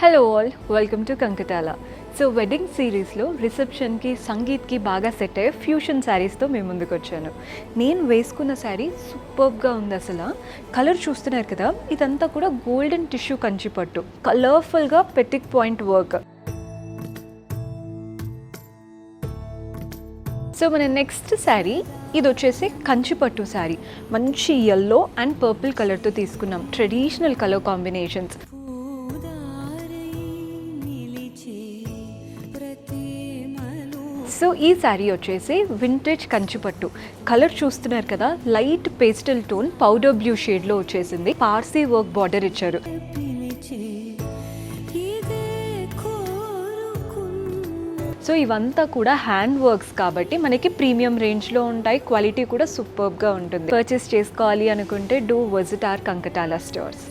Hello all, welcome to Kankatala. So wedding సిరీస్లో రిసెప్షన్కి సంగీత్కి బాగా set అయ్యే ఫ్యూషన్ శారీస్తో మేము ముందుకు వచ్చాను. నేను వేసుకున్న శారీ సూపర్గా ఉంది. అసలు కలర్ చూస్తున్నారు కదా, ఇదంతా కూడా గోల్డెన్ టిష్యూ కంచిపట్టు, కలర్ఫుల్గా పెటిక్ పాయింట్ వర్క్. సో మన నెక్స్ట్ శారీ ఇది వచ్చేసి కంచిపట్టు శారీ. మంచి ఎల్లో అండ్ పర్పుల్ కలర్తో తీసుకున్నాం, ట్రెడిషనల్ కలర్ కాంబినేషన్స్. సో ఈ శారీ వచ్చేసి వింటేజ్ కంచిపట్టు. కలర్ చూస్తున్నారు కదా, light pastel tone powder blue షేడ్లో వచ్చేసింది. పార్సీ వర్క్ బార్డర్ ఇచ్చారు. సో ఇవంతా కూడా హ్యాండ్ వర్క్స్ కాబట్టి మనకి ప్రీమియం రేంజ్లో ఉంటాయి. క్వాలిటీ కూడా సూపర్గా ఉంటుంది. పర్చేస్ చేసుకోవాలి అనుకుంటే do visit our Kankatala stores.